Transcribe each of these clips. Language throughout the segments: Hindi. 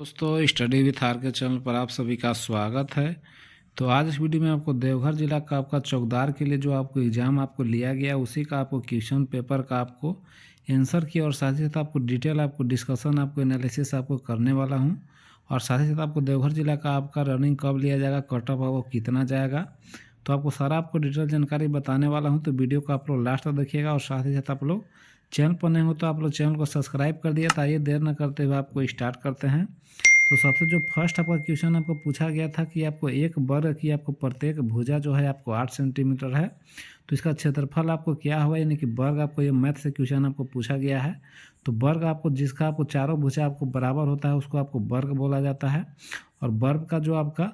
दोस्तों, स्टडी विथ आर के चैनल पर आप सभी का स्वागत है। तो आज इस वीडियो में आपको देवघर जिला का आपका चौकीदार के लिए जो आपको एग्ज़ाम आपको लिया गया उसी का आपको क्वेश्चन पेपर का आपको आंसर किया और साथ ही साथ आपको डिटेल आपको डिस्कशन आपको एनालिसिस आपको करने वाला हूं। और साथ ही साथ आपको देवघर जिला का आपका रनिंग कब लिया जाएगा, कट ऑफ वो कितना जाएगा, तो आपको सारा आपको डिटेल जानकारी बताने वाला हूँ। तो वीडियो को आप लोग लास्ट तक देखिएगा और साथ ही साथ आप लोग चैनल पर नहीं हो तो आप लोग चैनल को सब्सक्राइब कर दिया। तो आइए देर न करते हुए आपको स्टार्ट करते हैं। तो सबसे जो फर्स्ट आपका क्वेश्चन आपको पूछा गया था कि आपको एक वर्ग की आपको प्रत्येक भुजा जो है आपको 8 सेंटीमीटर है, तो इसका क्षेत्रफल आपको क्या हुआ, यानी कि वर्ग आपको ये मैथ से क्वेश्चन आपको पूछा गया है। तो वर्ग आपको जिसका आपको चारों भुजा आपको बराबर होता है उसको आपको वर्ग बोला जाता है। और वर्ग का जो आपका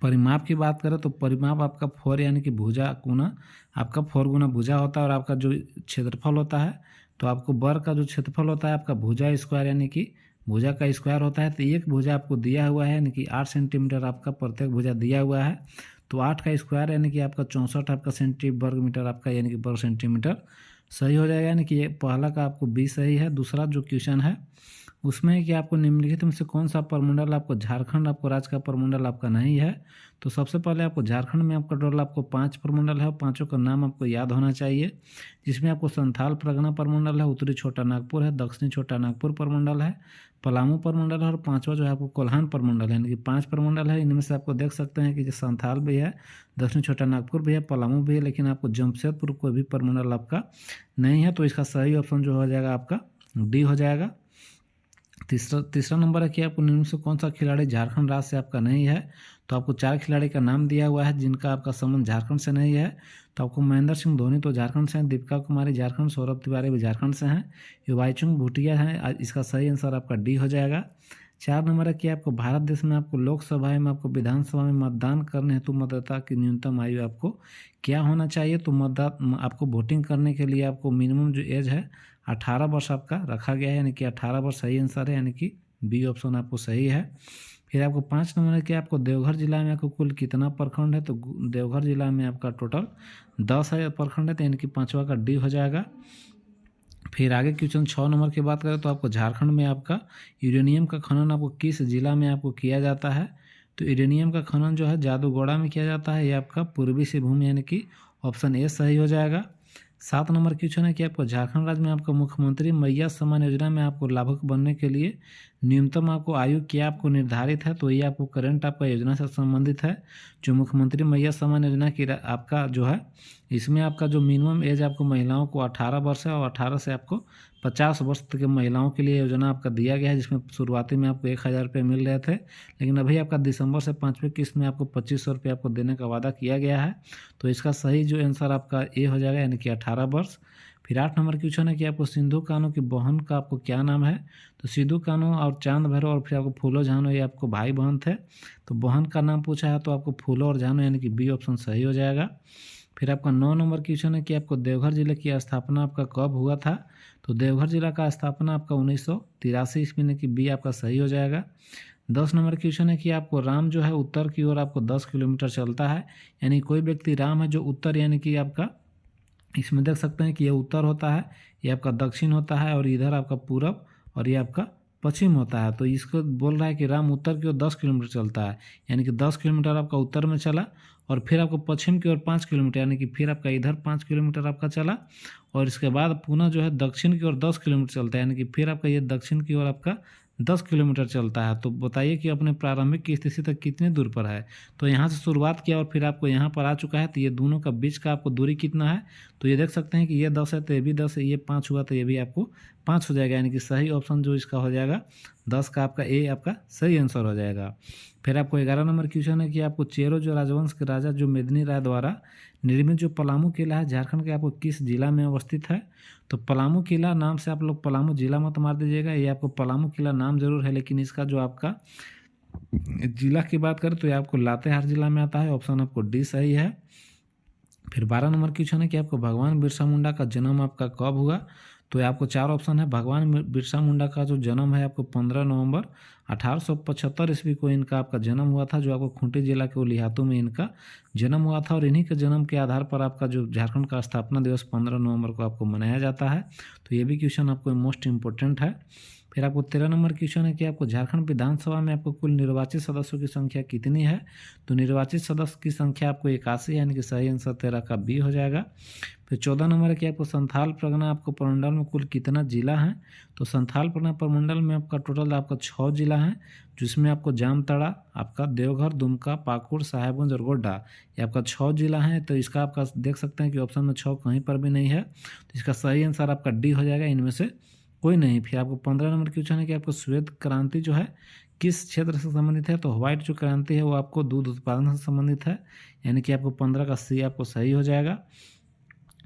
परिमाप की बात करें तो परिमाप आपका 4 यानी कि भुजा गुना आपका 4 गुना भुजा होता है। और आपका जो क्षेत्रफल होता है तो आपको वर्ग का जो क्षेत्रफल होता है आपका भुजा स्क्वायर यानी कि भुजा का स्क्वायर होता है। तो एक भुजा आपको दिया हुआ है यानी कि 8 सेंटीमीटर आपका प्रत्येक भुजा दिया हुआ है। तो 8 का स्क्वायर यानी कि आपका 64 आपका वर्ग मीटर आपका यानी कि वर्ग सेंटीमीटर सही हो जाएगा। यानी कि ये पहला का आपको 20 सही है। दूसरा जो क्वेश्चन है उसमें है कि आपको निम्नलिखित में से कौन सा प्रमंडल आपको झारखंड आपको राज्य का प्रमंडल आपका नहीं है। तो सबसे पहले आपको झारखंड में आपका टोटल आपको 5 प्रमंडल है और पाँचों का नाम आपको याद होना चाहिए, जिसमें आपको संथाल परगना प्रमंडल है, उत्तरी छोटा नागपुर है, दक्षिणी छोटा नागपुर प्रमंडल है, पलामू प्रमंडल है और पांचवा जो है आपको कोल्हान प्रमंडल है। यानी कि 5 प्रमंडल है। इनमें से आपको देख सकते हैं कि जो संथाल भी है, दक्षिणी छोटा नागपुर भी है, पलामू भी है, लेकिन आपको जमशेदपुर कोई भी प्रमंडल आपका नहीं है। तो इसका सही ऑप्शन जो हो जाएगा आपका डी हो जाएगा। तीसरा नंबर है कि आपको निम्न से कौन सा खिलाड़ी झारखंड राज्य से आपका नहीं है। तो आपको 4 खिलाड़ी का नाम दिया हुआ है जिनका आपका संबंध झारखंड से नहीं है। तो आपको महेंद्र सिंह धोनी तो झारखंड से हैं, दीपिका कुमारी झारखंड, सौरभ तिवारी भी झारखंड से हैं, युवाईचुंग भूटिया हैं। इसका सही आंसर आपका डी हो जाएगा। 4 नंबर है कि आपको भारत देश में आपको लोकसभा में आपको विधानसभा में मतदान करने हेतु मतदाता की न्यूनतम आयु आपको क्या होना चाहिए। तो मतदाता आपको वोटिंग करने के लिए आपको मिनिमम जो एज है 18 वर्ष आपका रखा गया है, यानी कि 18 वर्ष सही आंसर है, यानी कि बी ऑप्शन आपको सही है। फिर आपको 5 नंबर है कि आपको देवघर जिला में आपको कुल कितना प्रखंड है। तो देवघर जिला में आपका टोटल 10 है प्रखंड है, तो यानी कि पाँचवा का डी हो जाएगा। फिर आगे क्वेश्चन 6 नंबर की बात करें तो आपको झारखंड में आपका यूरेनियम का खनन आपको किस जिला में आपको किया जाता है। तो यूरेनियम का खनन जो है जादूगोड़ा में किया जाता है। ये आपका पूर्वी सिंहभूम यानी कि ऑप्शन ए सही हो जाएगा। 7 नंबर क्वेश्चन है कि आपको झारखंड राज्य में आपका मुख्यमंत्री मैया सम्मान योजना में आपको लाभुक बनने के लिए न्यूनतम आपको आयु क्या आपको निर्धारित है। तो ये आपको करंट आपका योजना से संबंधित है। जो मुख्यमंत्री मैया सम्मान योजना की आपका जो है इसमें आपका जो मिनिमम एज आपको महिलाओं को 18 वर्ष है और 18 से आपको 50 वर्ष तक के महिलाओं के लिए योजना आपका दिया गया है, जिसमें शुरुआती में आपको 1000 रुपये मिल रहे थे, लेकिन अभी आपका दिसंबर से 5वीं किस्त में आपको 2500 रुपये आपको देने का वादा किया गया है। तो इसका सही जो आंसर आपका ए हो जाएगा, यानी कि 18 वर्ष। फिर 8 नंबर क्वेश्चन है कि आपको सिंधु कान्हू की बहन का आपको क्या नाम है। तो सिंधु कान्हू और चांद भैरव और फिर आपको फूलो झानो ये आपको भाई बहन थे। तो बहन का नाम पूछा है तो आपको फूलो और झानो यानी कि बी ऑप्शन सही हो जाएगा। फिर आपका 9 नंबर क्वेश्चन है कि आपको देवघर जिले की स्थापना आपका कब हुआ था। तो देवघर जिला का स्थापना आपका 1983 ईस्वी में, कि बी आपका सही हो जाएगा। 10 नंबर क्वेश्चन है कि आपको राम जो है उत्तर की ओर आपको 10 किलोमीटर चलता है, यानी कोई व्यक्ति राम है जो उत्तर यानी कि आपका इसमें देख सकते हैं कि ये उत्तर होता है, ये आपका दक्षिण होता है और इधर आपका पूरब और ये आपका पश्चिम होता है। तो इसको बोल रहा है कि राम उत्तर की ओर 10 किलोमीटर चलता है, यानी कि 10 किलोमीटर आपका उत्तर में चला और फिर आपको पश्चिम की ओर 5 किलोमीटर, यानी कि फिर आपका इधर 5 किलोमीटर आपका चला और इसके बाद पुनः जो है दक्षिण की ओर 10 किलोमीटर चलता है, यानी कि फिर आपका ये दक्षिण की ओर आपका 10 किलोमीटर चलता है। तो बताइए कि अपने प्रारंभिक की स्थिति तक कितने दूर पर है। तो यहाँ से शुरुआत किया और फिर आपको यहाँ पर आ चुका है, तो ये दोनों का बीच का आपको दूरी कितना है। तो ये देख सकते हैं कि ये 10 है तो ये भी 10 है, ये 5 हुआ तो ये भी आपको 5 हो जाएगा, यानी कि सही ऑप्शन जो इसका हो जाएगा 10 का आपका ए आपका सही आंसर हो जाएगा। फिर आपको 11 नंबर क्वेश्चन है कि आपको चेरो जो राजवंश के राजा जो मेदिनी राय द्वारा निर्मित जो पलामू किला है झारखंड के आपको किस जिला में अवस्थित है। तो पलामू किला नाम से आप लोग पलामू जिला मत मार दीजिएगा, ये आपको पलामू किला नाम जरूर है लेकिन इसका जो आपका जिला की बात करें तो ये आपको लातेहार जिला में आता है। ऑप्शन आपको डी सही है। फिर 12 नंबर क्वेश्चन है कि आपको भगवान बिरसा मुंडा का जन्म आपका कब हुआ। तो आपको 4 ऑप्शन है। भगवान बिरसा मुंडा का जो जन्म है आपको 15 नवंबर 1875 ईस्वी को इनका आपका जन्म हुआ था, जो आपको खूंटी जिला के उलिहातू में इनका जन्म हुआ था। और इन्हीं के जन्म के आधार पर आपका जो झारखंड का स्थापना दिवस 15 नवंबर को आपको मनाया जाता है। तो ये भी क्वेश्चन आपको मोस्ट इम्पोर्टेंट है। फिर आपको 13 नंबर क्वेश्चन है कि आपको झारखंड विधानसभा में आपको कुल निर्वाचित सदस्यों की संख्या कितनी है। तो निर्वाचित सदस्य की संख्या आपको 81 है, यानी कि सही आंसर 13 का बी हो जाएगा। फिर 14 नंबर है कि आपको संथाल परगना आपको प्रमंडल में कुल कितना जिला है। तो संथाल परगना प्रमंडल में आपका टोटल आपका 6 जिला है, जिसमें आपको जामताड़ा, आपका देवघर, दुमका, पाकुड़, साहेबगंज और गोड्डा, ये आपका 6 जिला है। तो इसका आपका देख सकते हैं कि ऑप्शन में 6 कहीं पर भी नहीं है, तो इसका सही आंसर आपका डी हो जाएगा, इनमें से कोई नहीं। फिर आपको 15 नंबर क्वेश्चन है कि आपको श्वेत क्रांति जो है किस क्षेत्र से संबंधित है। तो व्हाइट जो क्रांति है वो आपको दूध उत्पादन से संबंधित है, यानी कि आपको 15 का सी आपको सही हो जाएगा।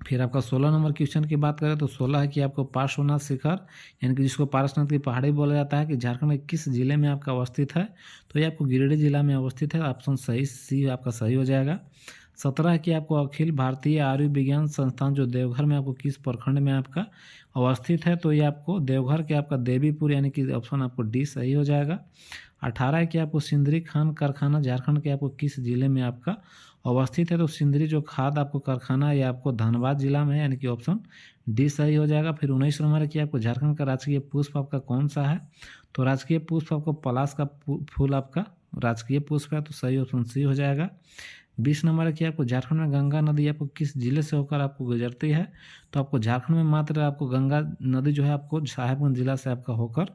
फिर आपका 16 नंबर क्वेश्चन की बात करें तो 16 है कि आपको पार्श्वनाथ शिखर, यानी कि जिसको पार्श्वनाथ की पहाड़ी बोला जाता है, कि झारखंड के किस जिले में आपका अवस्थित है। तो ये आपको गिरिडीह जिला में अवस्थित है, ऑप्शन सही सी आपका सही हो जाएगा। 17 है कि आपको अखिल भारतीय आयुर्विज्ञान संस्थान जो देवघर में आपको किस प्रखंड में आपका अवस्थित है। तो ये आपको देवघर के आपका देवीपुर, यानी कि ऑप्शन आपको डी सही हो जाएगा। 18 है कि आपको सिंदरी खान कारखाना झारखंड के आपको किस जिले में आपका अवस्थित है। तो सिंदरी जो खाद आपको कारखाना है ये आपको धनबाद जिला में है, यानी कि ऑप्शन डी सही हो जाएगा। फिर 19 नंबर है कि आपको झारखंड का राजकीय पुष्प आपका कौन सा है। तो राजकीय पुष्प आपको पलाश का फूल आपका राजकीय पुष्प है, तो सही ऑप्शन सी हो जाएगा। 20 नंबर है कि आपको झारखंड में गंगा नदी आपको किस जिले से होकर आपको गुजरती है। तो आपको झारखंड में मात्र आपको गंगा नदी जो है आपको साहेबगंज जिला से आपका होकर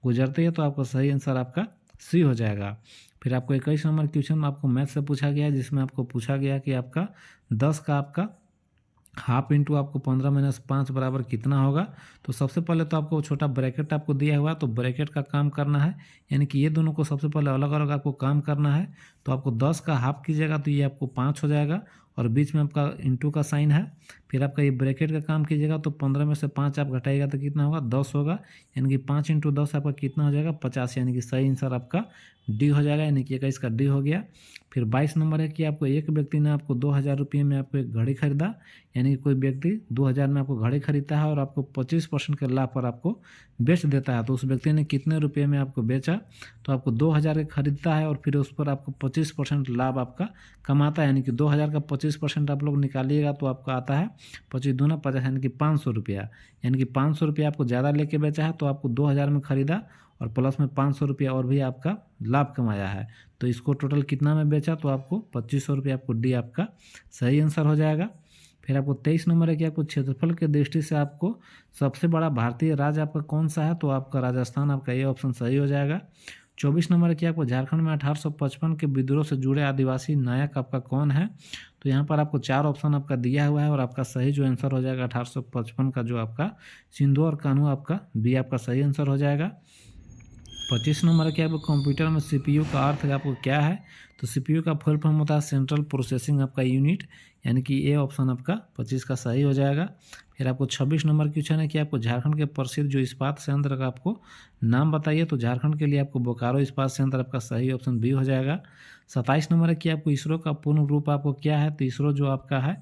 गुजरती है, तो आपका सही आंसर आपका सी हो जाएगा। फिर आपको 21 नंबर क्वेश्चन आपको मैथ से पूछा गया है, जिसमें आपको पूछा गया कि आपका 10 का आपका हाफ इंटू आपको 15 माइनस 5 बराबर कितना होगा। तो सबसे पहले तो आपको छोटा ब्रैकेट आपको दिया हुआ है, तो ब्रैकेट का काम करना है, यानी कि ये दोनों को सबसे पहले अलग अलग आपको काम करना है। तो आपको 10 का हाफ कीजिएगा तो ये आपको 5 हो जाएगा, और बीच में आपका इंटू का साइन है। फिर आपका ये ब्रैकेट का काम कीजिएगा तो 15 में से 5 आप घटाइएगा तो कितना होगा 10 होगा, यानी कि 5 इंटू 10 आपका कितना हो जाएगा 50, यानी कि सही आंसर आपका डी हो जाएगा, यानी कि 21 का डी हो गया। फिर 22 नंबर है कि आपको एक व्यक्ति ने आपको 2000 रुपये में आपको एक घड़ी खरीदा, यानी कि कोई व्यक्ति 2000 में आपको घड़ी खरीदता है और आपको 25% के लाभ पर आपको बेच देता है। तो उस व्यक्ति ने कितने रुपये में आपको बेचा। तो आपको 2000 के खरीदता है और फिर उस पर आपको 25% लाभ आपका कमाता है, यानी कि 2000 का 25% आप लोग निकालिएगा तो आपका आता है 25 दूना 50, यानी कि 500 रुपया, यानी कि 500 रुपया आपको ज़्यादा लेके बेचा है। तो आपको 2000 में खरीदा और प्लस में 500 रुपया और भी आपका लाभ कमाया है, तो इसको टोटल कितना में बेचा। तो आपको 2500 रुपया, आपको डी आपका सही आंसर हो जाएगा। फिर आपको 23 नंबर है कि आपको क्षेत्रफल के दृष्टि से आपको सबसे बड़ा भारतीय राज्य आपका कौन सा है। तो आपका राजस्थान, आपका ये ऑप्शन सही हो जाएगा। 24 नंबर है कि आपको झारखंड में 1855 के विद्रोह से जुड़े आदिवासी नायक आपका कौन है। तो यहाँ पर आपको 4 ऑप्शन आपका दिया हुआ है, और आपका सही जो आंसर हो जाएगा 1855 का जो आपका सिंधु और कान्हू, आपका बी आपका सही आंसर हो जाएगा। 25 नंबर के आपको कंप्यूटर में सीपीयू का अर्थ आपको क्या है। तो सीपीयू का फुल फॉर्म होता है सेंट्रल प्रोसेसिंग आपका यूनिट, यानी कि ए ऑप्शन आपका 25 का सही हो जाएगा। फिर आपको 26 नंबर क्वेश्चन है कि आपको झारखंड के प्रसिद्ध जो इस्पात संयंत्र का आपको नाम बताइए। तो झारखंड के लिए आपको बोकारो इस्पात संयंत्र आपका सही ऑप्शन बी हो जाएगा। 27 नंबर है कि आपको इसरो का पूर्ण रूप आपको क्या है। तो इसरो जो आपका है,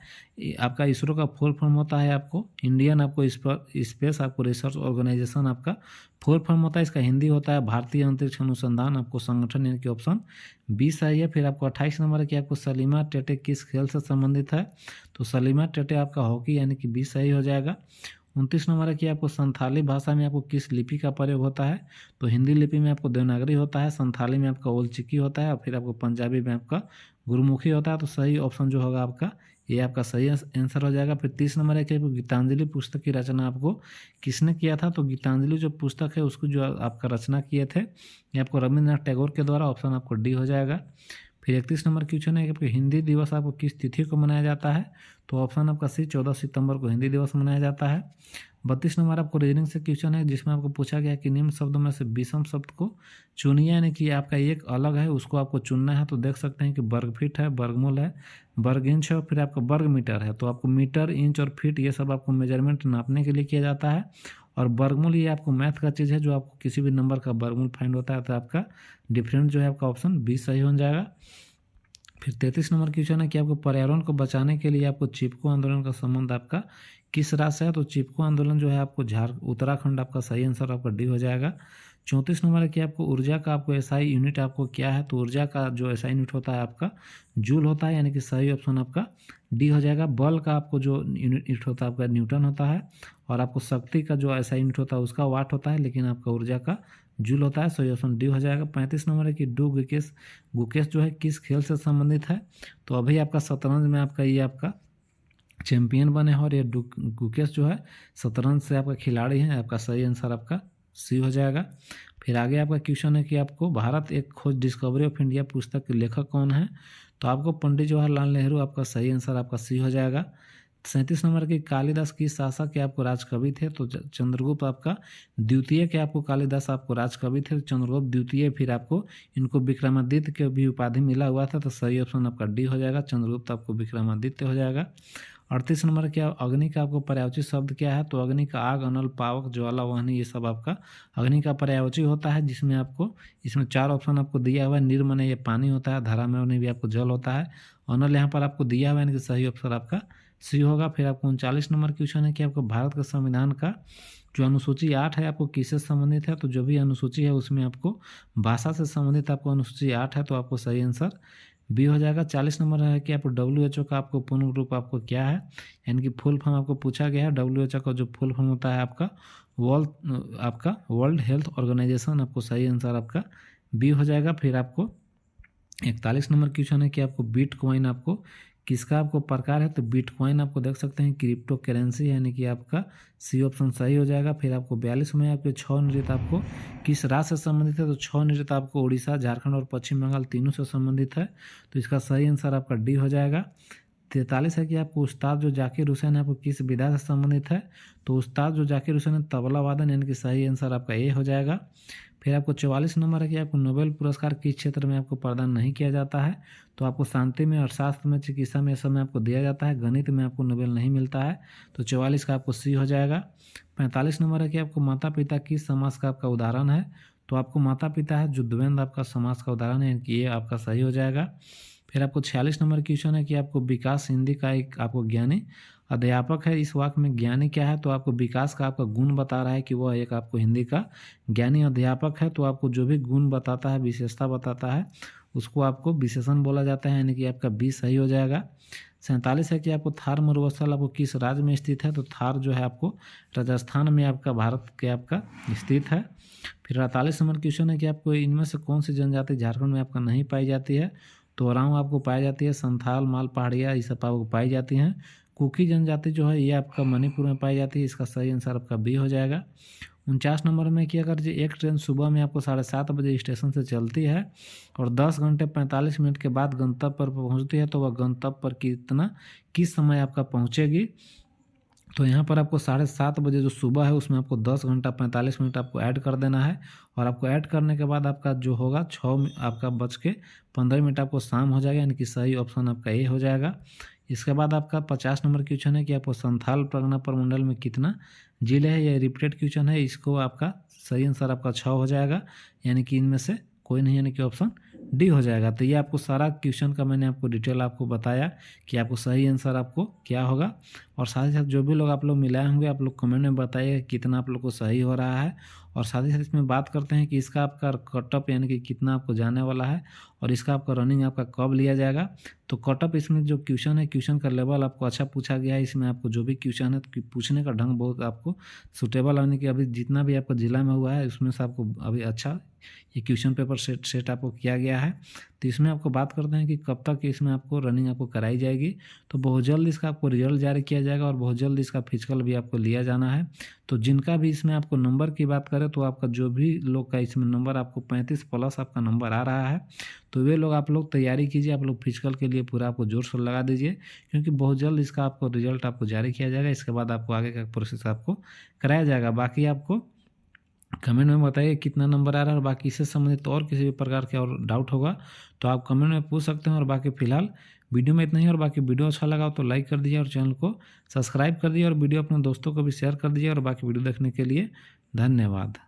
आपका इसरो का फुल फॉर्म होता है आपको इंडियन आपको स्पेस आपको रिसर्च ऑर्गेनाइजेशन आपका फुल फॉर्म होता है। इसका हिंदी होता है भारतीय अंतरिक्ष अनुसंधान आपको संगठन, यानी कि ऑप्शन बी सही है। फिर आपको 28 नंबर है कि आपको सलीमा टेटे किस खेल से संबंधित है। तो सलीमा टेटे आपका हॉकी, यानी कि बी सही हो जाएगा। 29 नंबर है कि आपको संथाली भाषा में आपको किस लिपि का प्रयोग होता है। तो हिंदी लिपि में आपको देवनागरी होता है, संथाली में आपका ओल चिकी होता है, और फिर आपको पंजाबी में आपका गुरुमुखी होता है। तो सही ऑप्शन जो होगा आपका ये आपका सही आंसर हो जाएगा। फिर 30 नंबर है कि आपको गीतांजलि पुस्तक की रचना आपको किसने किया था। तो गीतांजलि जो पुस्तक है उसको जो आपका रचना किए थे ये आपको रविंद्रनाथ टैगोर के द्वारा, ऑप्शन आपको डी हो जाएगा। फिर 31 नंबर क्वेश्चन है कि आपको हिंदी दिवस आपको किस तिथि को मनाया जाता है। तो ऑप्शन आपका सी 14 सितंबर को हिंदी दिवस मनाया जाता है। 32 नंबर आपको रीजनिंग से क्वेश्चन है, जिसमें आपको पूछा गया कि निम्न शब्दों में से विषम शब्द को चुनिए, यानी कि आपका एक अलग है उसको आपको चुनना है। तो देख सकते हैं कि वर्ग फीट है, वर्गमूल है, वर्ग इंच है, और फिर आपका वर्ग मीटर है। तो आपको मीटर, इंच और फीट ये सब आपको मेजरमेंट नापने के लिए किया जाता है, और वर्गमूल ये आपको मैथ का चीज़ है जो आपको किसी भी नंबर का वर्गमूल फाइंड होता है। तो आपका डिफरेंट जो है आपका ऑप्शन बी सही हो जाएगा। फिर 33 नंबर क्वेश्चन है कि आपको पर्यावरण को बचाने के लिए आपको चिपको आंदोलन का संबंध आपका किस राज्य से है। तो चिपको आंदोलन जो है आपको उत्तराखंड, आपका सही आंसर आपका डी हो जाएगा। 34 नंबर है कि आपको ऊर्जा का आपको एसआई यूनिट आपको क्या है, तो ऊर्जा का जो एसआई यूनिट होता है आपका जूल होता है, यानी कि सही ऑप्शन आपका डी हो जाएगा। बल का आपको जो यूनिट होता है आपका न्यूटन होता है, और आपको शक्ति का जो एसआई यूनिट होता है उसका वाट होता है, लेकिन आपका ऊर्जा का जूल होता है। सही ऑप्शन डी हो जाएगा। 35 नंबर है कि डू गुकेश गुकेश जो है किस खेल से संबंधित है, तो अभी आपका शतरंज में आपका ये आपका चैंपियन बने हैं, और ये गुकेश जो है शतरंज से आपका खिलाड़ी हैं। आपका सही आंसर आपका सी हो जाएगा। फिर आगे आपका क्वेश्चन है कि आपको भारत एक खोज डिस्कवरी ऑफ इंडिया पुस्तक के लेखक कौन है, तो आपको पंडित जवाहरलाल नेहरू आपका सही आंसर आपका सी हो जाएगा। 37 नंबर की कालिदास की शासक के आपको राजकवि थे, तो चंद्रगुप्त आपका द्वितीय के आपको कालिदास आपको राजकवि थे, चंद्रगुप्त द्वितीय। फिर आपको इनको विक्रमादित्य के भी उपाधि मिला हुआ था, तो सही ऑप्शन आपका डी हो जाएगा। चंद्रगुप्त आपको विक्रमादित्य हो जाएगा। 38 नंबर क्या अग्नि का आपको पर्यायवाची शब्द क्या है, तो अग्नि का आग, अनल, पावक, ज्वाला, वाहिनी, ये सब आपका अग्नि का पर्यायवाची होता है, जिसमें आपको इसमें 4 ऑप्शन आपको दिया हुआ है। निर्मने ये पानी होता है, धारा में भी आपको जल होता है, अनल यहाँ पर आपको दिया हुआ है, यानी कि सही ऑप्शन आपका सी होगा। फिर आपको 39 नंबर क्वेश्चन है कि आपको भारत का संविधान का जो अनुसूची 8 है आपको किससे संबंधित है, तो जो भी अनुसूची है उसमें आपको भाषा से संबंधित आपको अनुसूची 8 है, तो आपको सही आंसर बी हो जाएगा। 40 नंबर है कि आपको WHO का आपको पूर्ण रूप आपको क्या है, यानी कि फुल फॉर्म आपको पूछा गया है। WHO का जो फुल फॉर्म होता है आपका वर्ल्ड हेल्थ ऑर्गेनाइजेशन, आपको सही आंसर आपका बी हो जाएगा। फिर आपको 41 नंबर क्वेश्चन है कि आपको बिटकॉइन आपको किसका आपको प्रकार है, तो बिटकॉइन आपको देख सकते हैं क्रिप्टो करेंसी, यानी कि आपका सी ऑप्शन सही हो जाएगा। फिर आपको 42 में आपके 6 नृत्य आपको किस राज्य से संबंधित है, तो 6 नृत्य आपको उड़ीसा, झारखंड और पश्चिम बंगाल तीनों से संबंधित है, तो इसका सही आंसर आपका डी हो जाएगा। 43 है कि आपको उस्ताद जो जाकिर हुसैन है आपको किस विधा से संबंधित है, तो उस्ताद जो जाकिर हुसैन है तबला वादन, यानी कि सही आंसर आपका ए हो जाएगा। फिर आपको 44 नंबर है कि आपको नोबेल पुरस्कार किस क्षेत्र में आपको प्रदान नहीं किया जाता है, तो आपको शांति में, अर्थशास्त्र में, चिकित्सा में, सब में आपको दिया जाता है, गणित में आपको नोबेल नहीं मिलता है, तो 44 का आपको सी हो जाएगा। 45 नंबर है कि आपको माता पिता किस समाज का आपका उदाहरण है, तो आपको माता पिता है जो द्वंद्व आपका समाज का उदाहरण है, कि ये आपका सही हो जाएगा। फिर आपको 46 नंबर क्वेश्चन है कि आपको विकास हिंदी का एक आपको ज्ञानी अध्यापक है, इस वाक्य में ज्ञानी क्या है, तो आपको विकास का आपका गुण बता रहा है कि वह एक आपको हिंदी का ज्ञानी अध्यापक है, तो आपको जो भी गुण बताता है, विशेषता बताता है, उसको आपको विशेषण बोला जाता है, यानी कि आपका बी सही हो जाएगा। 47 है कि आपको थार मरुस्थल आपको किस राज्य में स्थित है, तो थार जो है आपको राजस्थान में आपका भारत के आपका स्थित है। फिर 48 नंबर क्वेश्चन है कि आपको इनमें से कौन सी जनजाति झारखंड में आपका नहीं पाई जाती है, तो ओरांव आपको पाई जाती है, संथाल, माल पहाड़िया, ये सब आपको पाई जाती हैं। कुकी जनजाति जो है ये आपका मणिपुर में पाई जाती है, इसका सही आंसर आपका बी हो जाएगा। 49 नंबर में कि अगर एक ट्रेन सुबह में आपको 7:30 बजे स्टेशन से चलती है और 10 घंटे 45 मिनट के बाद गंतव्य पर पहुंचती है, तो वह गंतव्य पर किस समय आपका पहुंचेगी, तो यहाँ पर आपको 7:30 बजे जो सुबह है उसमें आपको 10 घंटा 45 मिनट आपको ऐड कर देना है, और आपको ऐड करने के बाद आपका जो होगा 6 आपका बज के 15 मिनट आपको शाम हो जाएगा, यानी कि सही ऑप्शन आपका ए हो जाएगा। इसके बाद आपका 50 नंबर क्वेश्चन है कि आपको संथाल परगना प्रमंडल में कितना जिले है, यह रिपीटेड क्वेश्चन है, इसको आपका सही आंसर आपका 6 हो जाएगा, यानी कि इनमें से कोई नहीं, यानी कि ऑप्शन डी हो जाएगा। तो ये आपको सारा क्वेश्चन का मैंने आपको डिटेल आपको बताया कि आपको सही आंसर आपको क्या होगा, और साथ ही साथ जो भी लोग आप लोग मिलाए होंगे आप लोग कमेंट में बताइए कितना आप लोग को सही हो रहा है, और साथ ही साथ इसमें बात करते हैं कि इसका आपका कटअप यानी कि कितना आपको जाने वाला है, और इसका आपका रनिंग आपका कब लिया जाएगा। तो कटअप इसमें जो क्वेश्चन है, क्वेश्चन का लेवल आपको अच्छा पूछा गया है, इसमें आपको जो भी क्वेश्चन है पूछने का ढंग बहुत आपको सूटेबल, यानी कि अभी जितना भी आपका जिला में हुआ है उसमें से आपको अभी अच्छा ये क्वेश्चन पेपर सेट आपको किया गया है। तो इसमें आपको बात करते हैं कि कब तक इसमें आपको रनिंग आपको कराई जाएगी, तो बहुत जल्द इसका आपको रिजल्ट जारी किया जाएगा, और बहुत जल्द इसका फिजिकल भी आपको लिया जाना है। तो जिनका भी इसमें आपको नंबर की बात करें, तो आपका जो भी लोग का इसमें नंबर आपको 35+ आपका नंबर आ रहा है, तो वे लोग आप लोग तैयारी कीजिए, आप लोग फिजिकल के लिए पूरा आपको जोर शोर लगा दीजिए, क्योंकि बहुत जल्द इसका आपको रिजल्ट आपको जारी किया जाएगा। इसके बाद आपको आगे का प्रोसेस आपको कराया जाएगा। बाकी आपको कमेंट में बताइए कितना नंबर आ रहा है, और बाकी इससे संबंधित और किसी भी प्रकार के और डाउट होगा तो आप कमेंट में पूछ सकते हैं। और बाकी फिलहाल वीडियो में इतना ही, और बाकी वीडियो अच्छा लगा तो लाइक कर दीजिए और चैनल को सब्सक्राइब कर दीजिए, और वीडियो अपने दोस्तों को भी शेयर कर दीजिए। और बाकी वीडियो देखने के लिए धन्यवाद।